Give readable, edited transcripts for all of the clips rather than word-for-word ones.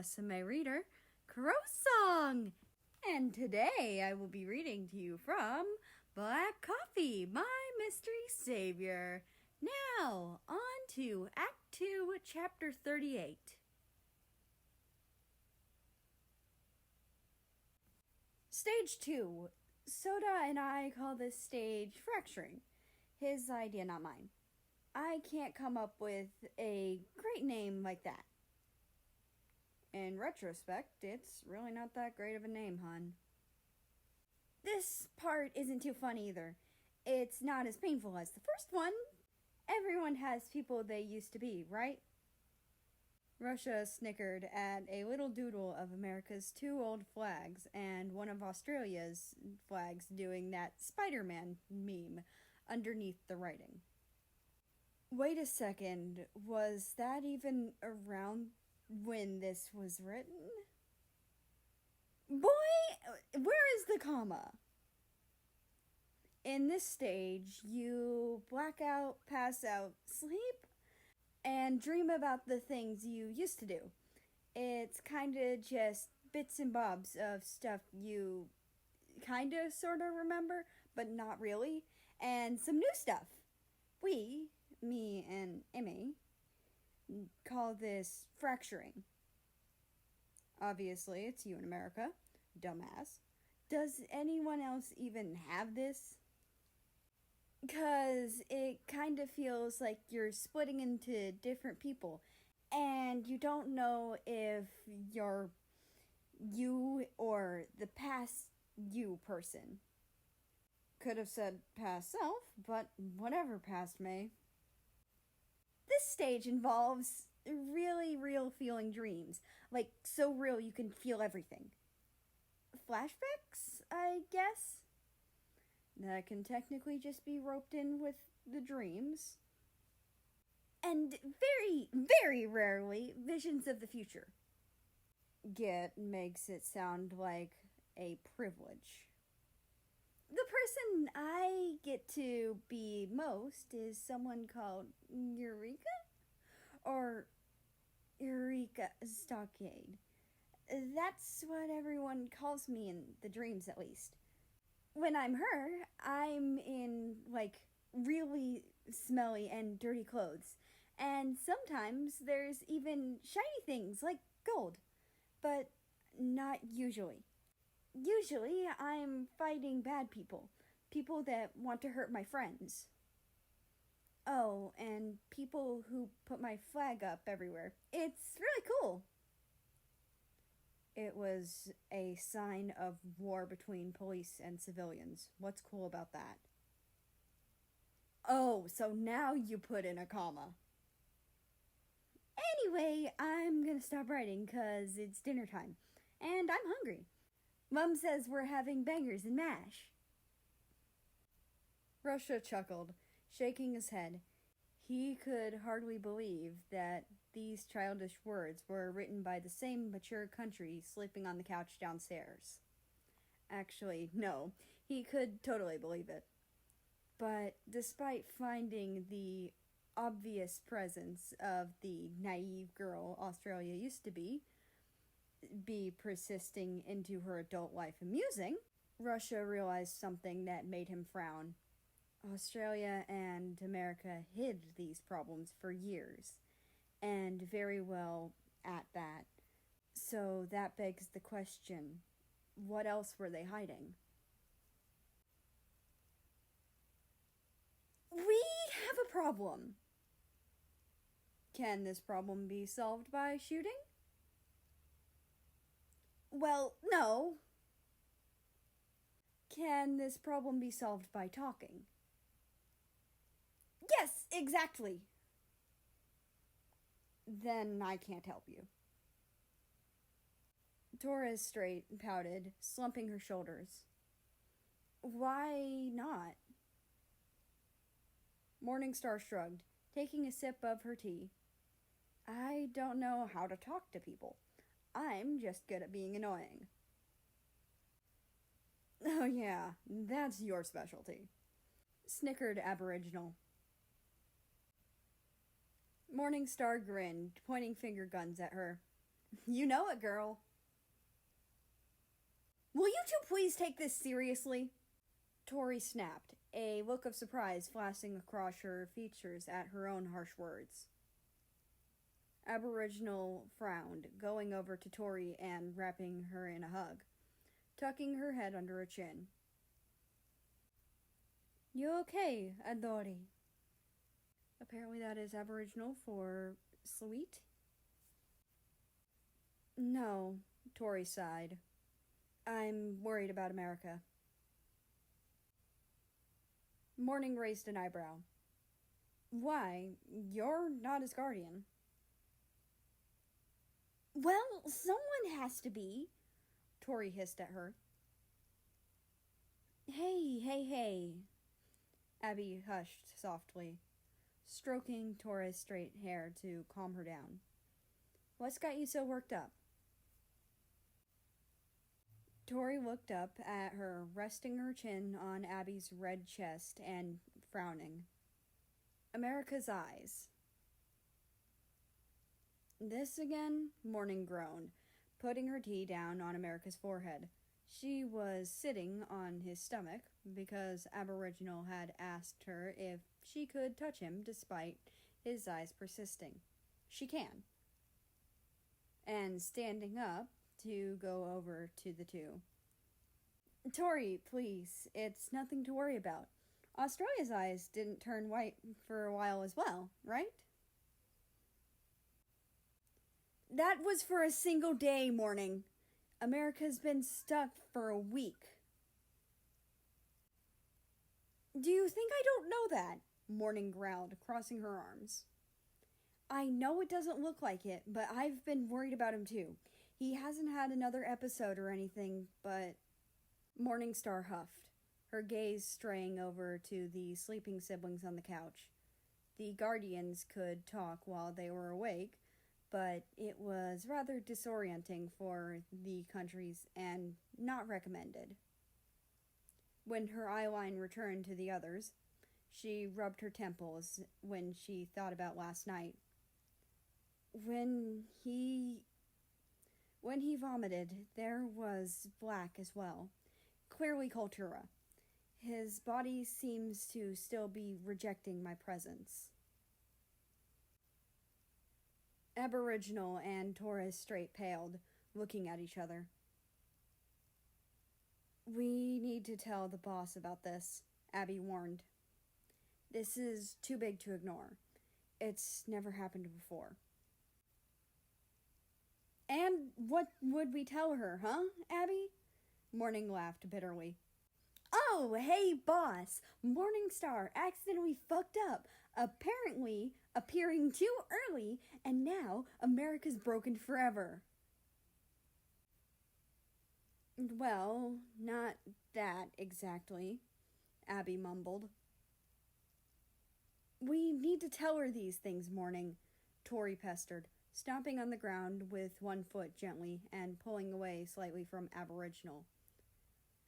resume reader, Crow Song. And today I will be reading to you from Black Coffee, My Mystery Savior. Now, on to Act 2, Chapter 38. Stage 2. Soda and I call this stage fracturing. His idea, not mine. I can't come up with a great name like that. In retrospect, it's really not that great of a name, hon. This part isn't too fun either. It's not as painful as the first one. Everyone has people they used to be, right? Russia snickered at a little doodle of America's 2 old flags and one of Australia's flags doing that Spider-Man meme underneath the writing. Wait a second, was that even around when this was written? Boy, where is the comma? In this stage, you black out, pass out, sleep, and dream about the things you used to do. It's kinda just bits and bobs of stuff you kinda sorta remember, but not really, and some new stuff. We, me and Emmy, call this fracturing. Obviously, it's you in America, dumbass. Does anyone else even have this? 'Cause it kind of feels like you're splitting into different people, and you don't know if you're you or the past you person. Could have said past self, but whatever, past may. This stage involves really real feeling dreams, like so real you can feel everything. Flashbacks, I guess? That can technically just be roped in with the dreams. And very, very rarely, visions of the future. Get makes it sound like a privilege. The person I get to be most is someone called Eureka? Or Eureka Stockade. That's what everyone calls me in the dreams, at least. When I'm her, I'm in, really smelly and dirty clothes. And sometimes there's even shiny things like gold. But not usually. Usually, I'm fighting bad people. People that want to hurt my friends. Oh, and people who put my flag up everywhere. It's really cool. It was a sign of war between police and civilians. What's cool about that? Oh, so now you put in a comma. Anyway, I'm gonna stop writing 'cause it's dinner time. And I'm hungry. Mom says we're having bangers and mash. Russia chuckled, shaking his head. He could hardly believe that these childish words were written by the same mature country sleeping on the couch downstairs. Actually, no, he could totally believe it. But despite finding the obvious presence of the naive girl Australia used to be persisting into her adult life amusing, Russia realized something that made him frown. Australia and America hid these problems for years, and very well at that. So that begs the question, what else were they hiding? We have a problem. Can this problem be solved by shooting? Well, no. Can this problem be solved by talking? Yes, exactly. Then I can't help you. Torres straight pouted, slumping her shoulders. Why not? Morningstar shrugged, taking a sip of her tea. I don't know how to talk to people. I'm just good at being annoying. Oh yeah, that's your specialty, snickered Aboriginal. Morningstar grinned, pointing finger guns at her. You know it, girl. Will you two please take this seriously? Tori snapped, a look of surprise flashing across her features at her own harsh words. Aboriginal frowned, going over to Tori and wrapping her in a hug, tucking her head under her chin. You okay, Adori? Apparently that is Aboriginal for sweet. No, Tori sighed. I'm worried about America. Morning raised an eyebrow. Why? You're not his guardian. Well, someone has to be, Tori hissed at her. Hey. Abby hushed softly, stroking Tori's straight hair to calm her down. What's got you so worked up? Tori looked up at her, resting her chin on Abby's red chest and frowning. America's eyes. This again? Morning groaned, putting her tea down on America's forehead. She was sitting on his stomach because Aboriginal had asked her if she could touch him despite his eyes persisting. She can. And standing up to go over to the two. Tori, please, it's nothing to worry about. Australia's eyes didn't turn white for a while as well, right? That was for a single day, Morning. America's been stuck for a week. Do you think I don't know that? Morning growled, crossing her arms. I know it doesn't look like it, but I've been worried about him too. He hasn't had another episode or anything, but... Morningstar huffed, her gaze straying over to the sleeping siblings on the couch. The guardians could talk while they were awake, but it was rather disorienting for the countries and not recommended. When her eyeline returned to the others, she rubbed her temples when she thought about last night. When he vomited, there was black as well. Clearly Kultura. His body seems to still be rejecting my presence. Aboriginal and Torres straight paled, looking at each other. We need to tell the boss about this, Abby warned. This is too big to ignore. It's never happened before. And what would we tell her, huh, Abby? Morning laughed bitterly. Oh, hey, boss. Morningstar accidentally fucked up, apparently appearing too early, and now America's broken forever. Well, not that exactly, Abby mumbled. We need to tell her these things, Morning, Tori pestered, stomping on the ground with one foot gently and pulling away slightly from Aboriginal.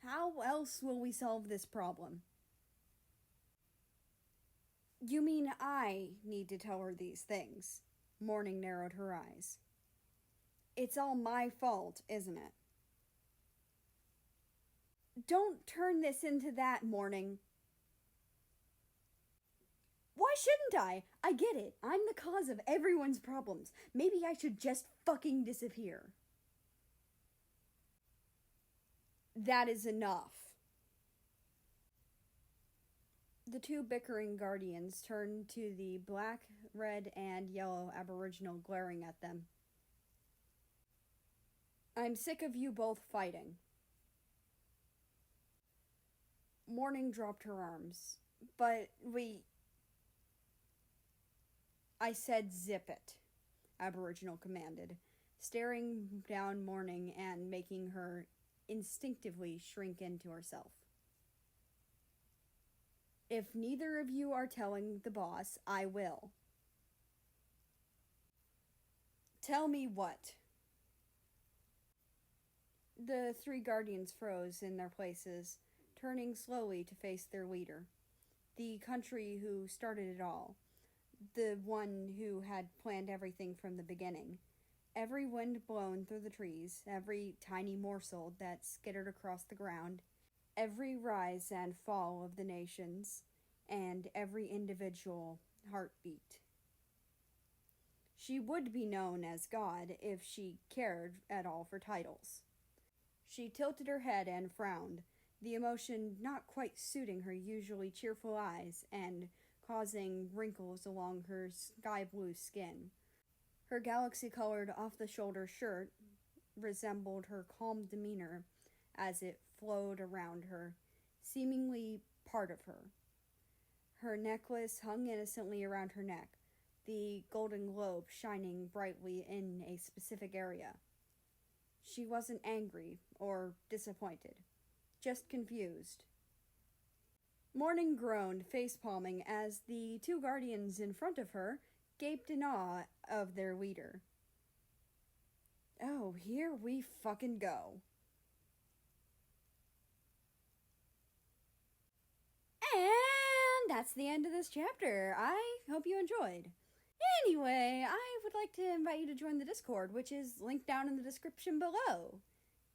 How else will we solve this problem? You mean I need to tell her these things? Morning narrowed her eyes. It's all my fault, isn't it? Don't turn this into that, Morning. Why shouldn't I? I get it. I'm the cause of everyone's problems. Maybe I should just fucking disappear. That is enough. The two bickering guardians turned to the black, red, and yellow Aboriginal glaring at them. I'm sick of you both fighting. Morning dropped her arms. But I said zip it, Aboriginal commanded, staring down Morning and making her instinctively shrink into herself. If neither of you are telling the boss, I will. Tell me what? The three guardians froze in their places, turning slowly to face their leader, the country who started it all, the one who had planned everything from the beginning, Every wind blown through the trees, every tiny morsel that skittered across the ground, every rise and fall of the nations, and every individual heartbeat. She would be known as God if she cared at all for titles. She tilted her head and frowned, the emotion not quite suiting her usually cheerful eyes and causing wrinkles along her sky blue skin. Her galaxy-colored off-the-shoulder shirt resembled her calm demeanor as it flowed around her, seemingly part of her. Her necklace hung innocently around her neck, the golden globe shining brightly in a specific area. She wasn't angry or disappointed, just confused. Morning groaned, face-palming, as the two guardians in front of her gaped in awe of their leader. Oh, here we fucking go. And that's the end of this chapter. I hope you enjoyed. Anyway, I would like to invite you to join the Discord, which is linked down in the description below.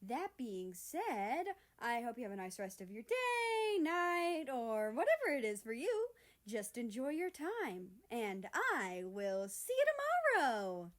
That being said, I hope you have a nice rest of your day, night, or whatever it is for you. Just enjoy your time, and I will see you tomorrow!